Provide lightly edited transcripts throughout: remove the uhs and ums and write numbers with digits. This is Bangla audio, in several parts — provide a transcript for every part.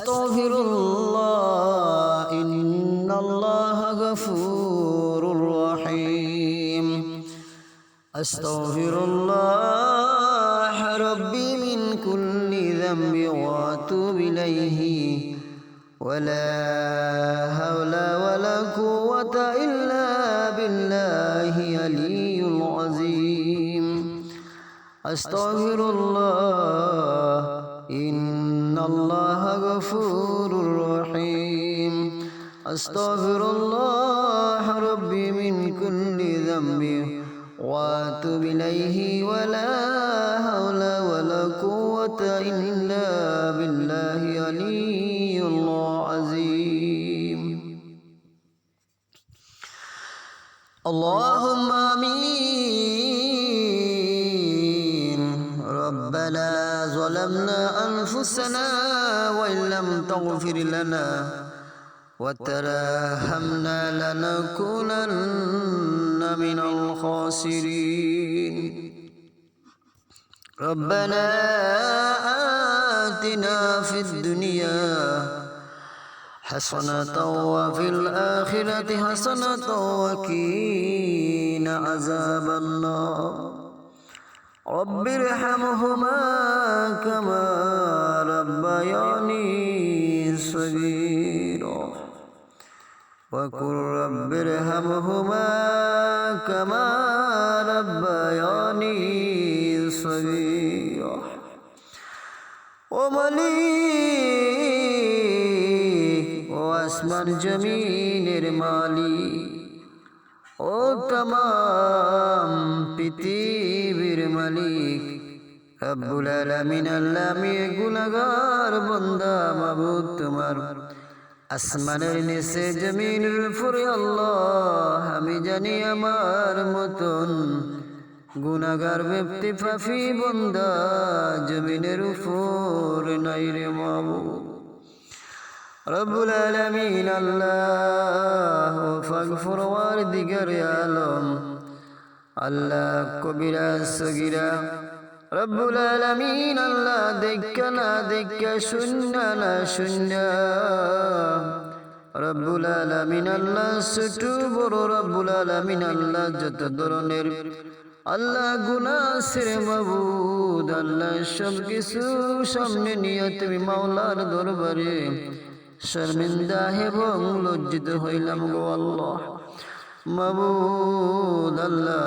আস্তাগফিরুল্লাহ ইন্নাল্লাহা গফুরুর রহিম। আস্তাগফিরুল্লাহ রাব্বি মিন কুল্লি যামবি ওয়া আতুবু ইলাইহি ওয়ালা হাওলা ওয়ালা কুওয়াতা ইল্লা বিল্লাহি আলিয়্যুল আযীম। আস্তাগফিরুল্লাহ ইন্নাল্লাহা গফুরুর রহিম। আস্তাগফিরুল্লাহ রাব্বি মিন কুল্লি যামবি ওয়া আতুবু ইলাইহি ওয়ালা হাওলা ওয়ালা কুওয়াতা ইল্লা বিল্লাহি আলিয়্যুল আযীম। আল্লাহুম্মা আমিন। রব্বানা যালামনা আনফুসানা ওয়া ইল্লাম তাগফির লানা ওয়া তারহামনা লানাকুনান্না মিনাল খাসিরিন। রব্বানা আতিনা ফিদ দুনিয়া হাসানাতাও ওয়া ফিল আখিরাতি হাসানাতাও ওয়া কিনা আযাবান্নার। রব্বিরহামহুমা কামা রাব্বায়ানি সগীরা ওয়া কুর রব্বিরহামহুমা কামা রাব্বায়ানি সগীরা। ও মালিক, ও আসমান জমিনের মালিক, ও তমাম পৃথিবীর মালিক রব্বুল আলামিন, আল্লাহ আমি গুনাহগার বান্দা মাবুদ তোমার। আসমানের নিচে জমিনের উপরে আল্লাহ আমি জানি আমার মতন গুনাহগার ব্যক্তি পাপী বান্দা জমিনের উপর নাই রে মাবুদ। রব্বুল আলামিন আল্লাহ ফাগফির ওয়ারদিগার আলম, আল্লাহ কবিরা সগীরা রব্বুল আলামিন আল্লাহ দেখা না দেখা শূন্য না শূন্য রব্বুল আলামিন আল্লাহ ছোট বড় রব্বুল আলামিন আল্লাহ যত ধরনের আল্লাহ গুনাহ আছে মাবুদ আল্লাহ সব কিছু সামনে নিয়ে তুমি মাওলার দরবারে শর্মিন্দা এবং লজ্জিত হইলাম গো আল্লাহ মাবুদ। আল্লাহ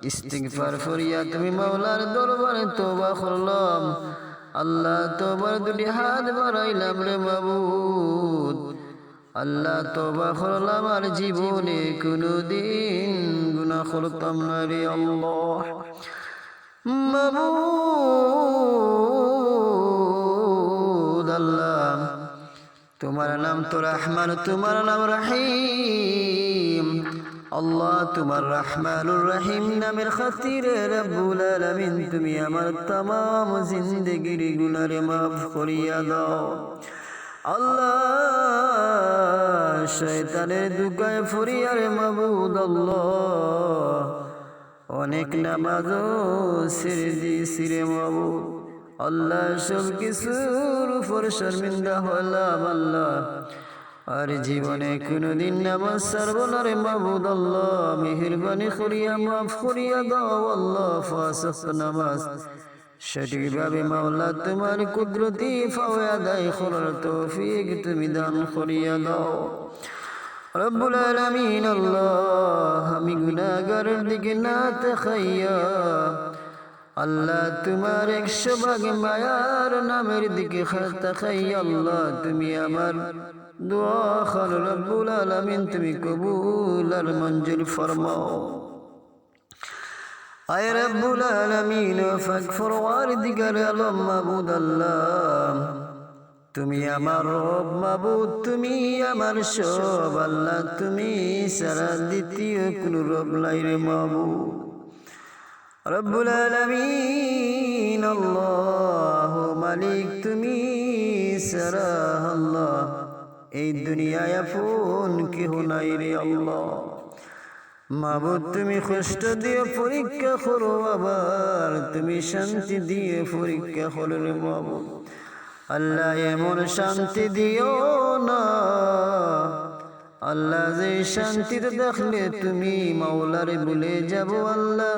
ইস্তিগফার করিয়া তুমি মাওলার দরবারে তওবা করলাম আল্লাহ, তওবার দুটি হাত বাড়াইলাম রে মাবুদ। আল্লাহ তওবা করলাম আর জীবনে কোনোদিন গুনাহ করতাম না রে আল্লাহ মাবুদ। আল্লাহ তোমার নাম তো রহমান, তোমার নাম রহিম। আল্লাহ তোমার রহমানুর রহিম নামের খাতিরে রব্বুল আলামিন তুমি আমার तमाम জিন্দেগির গুনাহ মাফ করিয়া দাও আল্লাহ। শয়তানের দুগায় ফরিয়ারে মাবুদ আল্লাহ অনেক নামাজও ছেড়ে দিয়েছি রে মাবুদ আল্লাহ, সব কিছুর উপর শর্মিন্দা হলাম আল্লাহ, আর জীবনে কোনোদিন নামাজ ছাড়ব না রে মাবুদ আল্লাহ। মেহেরবানি করিয়া মাফ করিয়া দাও আল্লাহ। পাঁচ ওয়াক্ত নামাজ সঠিকভাবে মাওলা তোমার কুদরতি ফাওয়া আদায় করার তৌফিক তুমি দান করিয়া দাও রব্বুল আলামিন আল্লাহ। আমি গুনাহগারের দিকে না তাকাইয়া আল্লাহ তোমার 100 ভাগ মায়ার নামের দিকে তাকাইয়া আল্লাহ তুমি আমার দোয়া কর রব্বুল আলামিন, তুমি কবুল আর মঞ্জুর ফরমাও আয় রব্বুল আলামিন। ফাগফির ওয়ারদিগার আলম মাবুদ আল্লাহ তুমি আমার রব মাবুদ, তুমি আমার সব আল্লাহ, তুমি সারা দ্বিতীয় কোন রব নাই রে মাবুদ রব্বুল আলামিন আল্লাহ মালিক তুমি সারা আল্লাহ এই দুনিয়ায় আপন কেহ নাই রে আল্লাহ মাবুদ। তুমি কষ্ট দিয়ে পরীক্ষা করো, আবার তুমি শান্তি দিয়ে পরীক্ষা করো রে মাবুদ আল্লাহ এমন শান্তি দিও না আল্লাহ, যে শান্তিতে দেখলে তুমি মাওলারে ভুলে যাব আল্লাহ,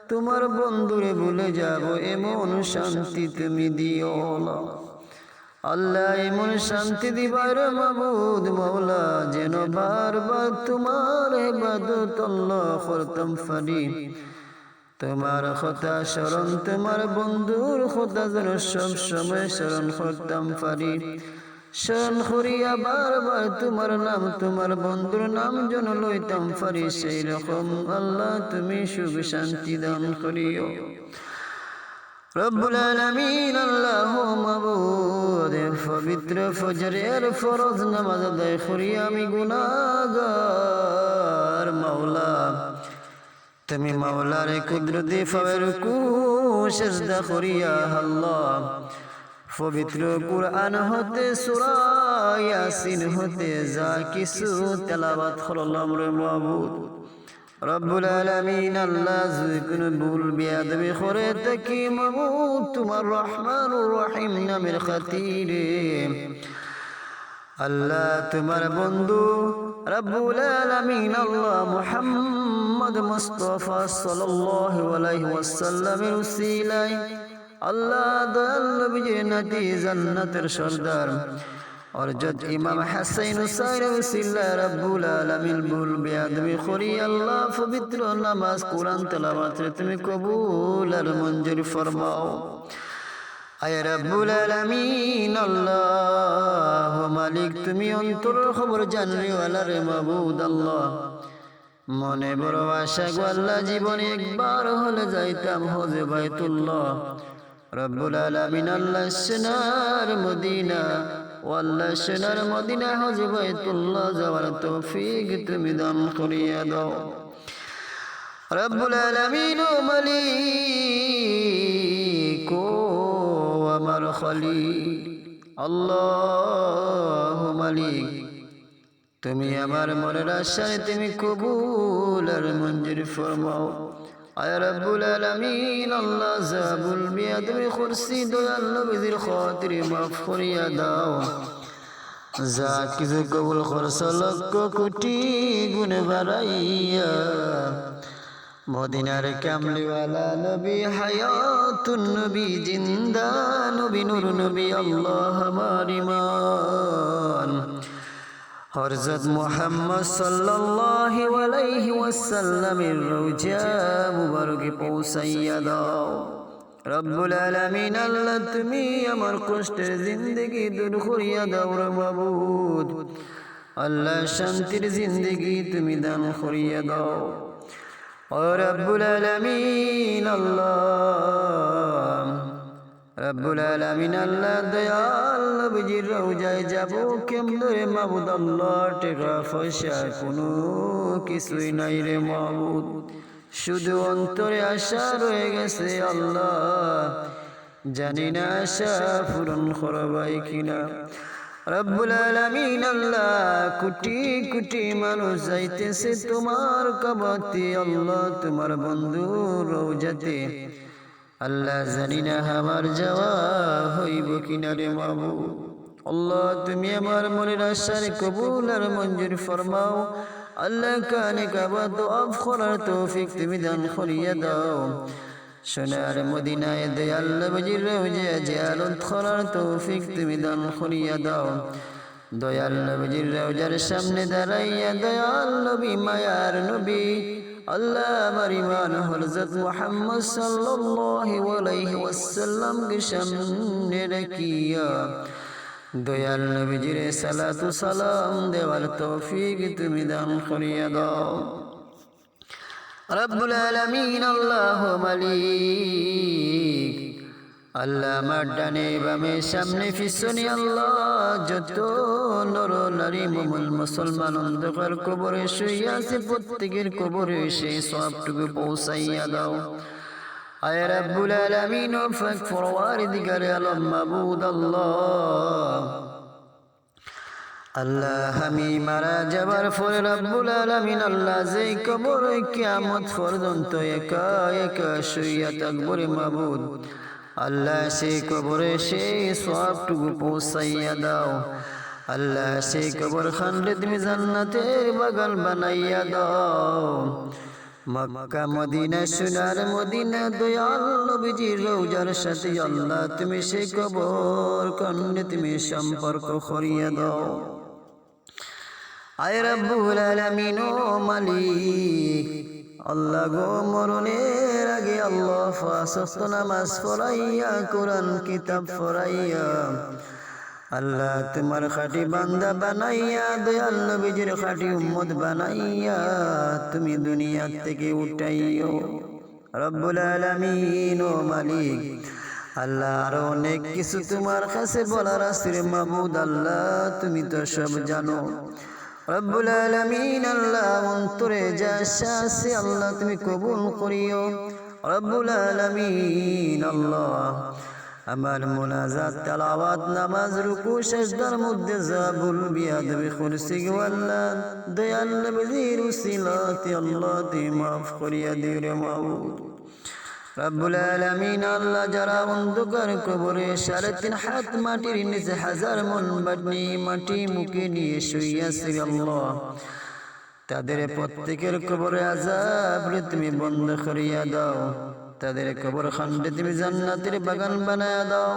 তোমার বন্ধুরে ভুলে যাব, এমন শান্তি তুমি দিও না আল্লাহ। এমন শান্তি দিবার মাবুদ মাওলা, যেন বারবার তোমার ইবাদত আল্লাহ করতাম পারি, তোমার কথা স্মরণ, তোমার বন্ধুর কথা যেন সব সময় স্মরণ করতাম পারি, স্মরণ করিয়া বারবার তোমার নাম, তোমার বন্ধুর নাম যেন লইতাম পারি, সেই রকম আল্লাহ তুমি সুখ শান্তি দান করিও রব্বুল আলামিন। আল্লাহ মাবুদ, পবিত্র ফজরের ফরজ নামাজ আদায় করিয়া আমি গুনাহগার মাওলা, তুমি মাওলারে কুদরতি ফাওয়ার কু সিজদা করিয়া আল্লাহ, পবিত্র কুরআন হতে সূরা ইয়াসিন হতে যা কিছু তেলাওয়াত করলাম রে মাবুদ রব্বুল আলামিন। আল্লাহ, যদি কোনো ভুল বেয়াদবি করে থাকি মাবুদ, তোমার রহমানুর রহিম নামের খাতিরে আল্লাহ, তোমার বন্ধু রব্বুল আলামিন আল্লাহ মুহাম্মদ মুস্তাফা সাল্লাল্লাহু আলাইহি ওয়াসাল্লামের উসিলায় আল্লাহ, দয়াল নবীর নাতি জান্নাতের সরদার হযরত ইমাম হাসান হুসাইন উসিলা রব্বুল আলামিন ভুল বেয়াদবি করি আল্লাহ, পবিত্র নামাজ কোরআন তেলাওয়াত তুমি কবুল আর মঞ্জুর ফরমাও আয় রব্বুল আলামিন। আল্লাহ মালিক, তুমি অন্তর খবর জানরিওয়ালা রে মাবুদ আল্লাহ, মনে বড় আশা গো আল্লাহ, জীবনে একবার হলে যাইতাম হজে বাইতুল্লাহ রব্বুল আলামিন। আল্লাহ সোনার মদিনা ও আল্লাহ সোনার মদিনা হজে বাইতুল্লাহ যাওয়ার তৌফিক তুমি দান করিয়া দাও রব্বুল আলামিন। ও মালিক, ও আমার খলিল আল্লাহ মালিক, তুমি আমার মনের আশায় তুমি কবুল আর মঞ্জুর ফরমাও আয় রব্বুল আলামিন। আল্লাহ, জাবুল বিয়াদবি খুরসি দয়াল নবীর খাতিরে মাফ করিয়া দাও, যা কিছু কবুল করছ লক্ষ কোটি গুণ বাড়াইয়া মদিনার কামলিওয়ালা নবী, হায়াতুন নবী, জিন্দা নবী, নূর নবী আল্লাহ আমার ইমান হযরত মুহাম্মদ সাল্লাল্লাহু আলাইহি ওয়াসাল্লামের রওজা মুবারকে পৌঁছাইয়া দাও রব্বুল আলামিন। আল্লাহ, তুমি আমার কষ্টের জিন্দেগি দূর করিয়া দাও রে মাবুদ আল্লাহ, শান্তির জিন্দেগি তুমি দান করিয়া দাও ও রব্বুল আলামিন। আল্লাহ রব্বুল আলামিন, আল্লাহ দয়াল নবীজির রওজায় যাব কেমনে রে মাবুদ আল্লাহ, টাকা পয়সা কোনো কিছুই নাই রে মাবুদ, শুধু অন্তরে আশা রয়ে গেছে আল্লাহ, জানি না আশা পূরণ করবাই কিনা রব্বুল আলামিন। আল্লাহ, কোটি কোটি মানুষ যাইতেছে তোমার কাবাতে আল্লাহ, তোমার বন্ধু রওজাতে আল্লাহ, জানি না আমার যাওয়া হইব কিনা রে মাবুদ আল্লাহ, তুমি আমার মনের আশার কবুল আর মঞ্জুর ফরমাও আল্লাহ। কানে কাবা তওয়াফ করার তৌফিক তুমি দান করিয়া দাও, সোনার মদিনায় দয়াল নবীর রওজা জিয়ারত করার তৌফিক তুমি দান করিয়া দাও। দয়াল নবীর রওজার সামনে দাঁড়াইয়া দয়াল নবী মায়ার নবী আল্লাহ, আমার ইমান হযরত মুহাম্মদ সাল্লাল্লাহু আলাইহি ওয়াসাল্লাম কে সামনে রাখিয়া দয়াল নবীজির সালাতু সালাম দেওয়ার তৌফিক তুমি দান করিয়া দাও রব্বুল আলামিন। আল্লাহ মালিক, আল্লাহ আমার ডানে বামে সামনে পিছনে আল্লাহ, যত নর নারী মুমিন মুসলমান অন্ধকার কবরে শুইয়া আছে প্রত্যেকের কবরে সেই সওয়াবটুকু পৌঁছাইয়া দাও আয় রব্বুল আলামিন। ও পাক পরওয়ারদিগার আলম মাবুদ আল্লাহ, আল্লাহ আমি মারা যাবার পরে রব্বুল আলামিন আল্লাহ, যেই কবরে কিয়ামত পর্যন্ত একা একা শুইয়া থাকবো রে মাবুদ আল্লাহ সেই কবরে সেই সবটুকু পৌঁছাইয়া দাও। আল্লাহ সেই কবর খানরে তুমি জান্নাতের বাগান বানাইয়া দাও। মক্কা মদিনা সোনার মদিনা দয়াল নবীজির রওজার সাথে আল্লাহ তুমি সেই কবর খানরে তুমি সম্পর্ক করিয়া দাও। আয় রব্বুল আলামিন ও মালিক, আল্লাহ গো মরণের আগে আল্লাহ পাঁচ ওয়াক্ত নামাজ পড়াইয়া কোরআন কিতাব পড়াইয়া আল্লাহ তোমার খাঁটি বান্দা বানাইয়া দয়াল নবীজির খাঁটি উম্মত বানাইয়া তুমি দুনিয়া থেকে উঠাইও রব্বুল আলামিন ও মালিক। আল্লাহ আরো অনেক কিছু তোমার কাছে বলার আছে রে মাবুদ, আল্লাহ তুমি তো সব জানো রব্বুল আলামিন। আল্লাহ অন্তরে যা আশা আছে আল্লাহ তুমি কবুল করিও রব্বুল আলামিন। আল্লাহ আমার মুনাজাত তেলাওয়াত নামাজ রুকু সিজদার মধ্যে যা ভুল বিয়াদবি করছি গো আল্লাহ দয়াল নবীর উসিলাতে আল্লাহ তুমি মাফ করিয়া দিও রে মাবুদ রব্বুল আলামিন। আল্লাহ যারা অন্ধকার কবরে 3.5 হাত মাটির নিচে 1000 মন মাটি মুখে নিয়ে শুইয়াছে আল্লাহ, তাদের প্রত্যেকের কবরে আযাব তুমি বন্ধ করিয়া দাও, তাদের কবর খানরে তুমি জান্নাতের বাগান বানায়া দাও।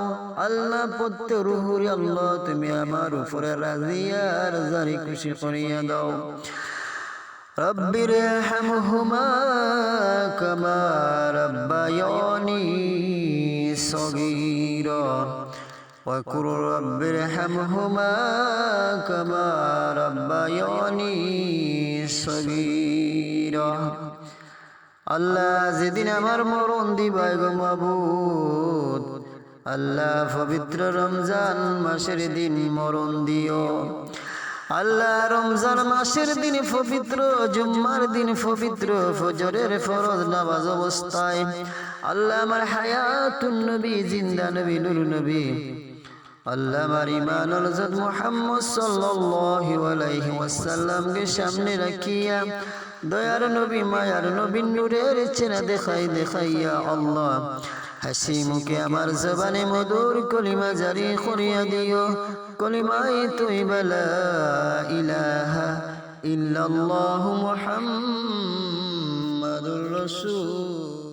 আল্লাহ প্রত্যেক রূহুরে আল্লাহ তুমি আমার উপরে রাজি আর জারি খুশি করিয়া দাও। রব্বিরহামহুমা কামা রাব্বায়ানি সগীরা ওয়া কুর রব্বিরহামহুমা কামা রাব্বায়ানি সগীরা। আল্লাহ যেদিন আমার মরণ দিবাই গো মাবুদ, আল্লাহ পবিত্র রমজান মাসের দিন মরণ দিও। আল্লাহ রমজান মাসের দিন পবিত্র জুম্মার দিন পবিত্র ফজরের ফরজ নামাজ অবস্থায় আল্লাহ আমার হায়াতুন নবী জিন্দা নবী নূর নবী আল্লাহ আমার ইমানুল হযরত মুহাম্মদ সাল্লাল্লাহু আলাইহি ওয়াসাল্লাম কে সামনে রাখিয়া দয়ার নবী মায়ার নবী নূরের চেনা দেখাইয়া আল্লাহ হাসি মুখে আমার জবানে মধুর কলিমা জারি করিয়া দিও, কলিমায়ে তয়্যিবা লা ইলাহা ইল্লাল্লাহু মুহাম্মাদুর রাসূল।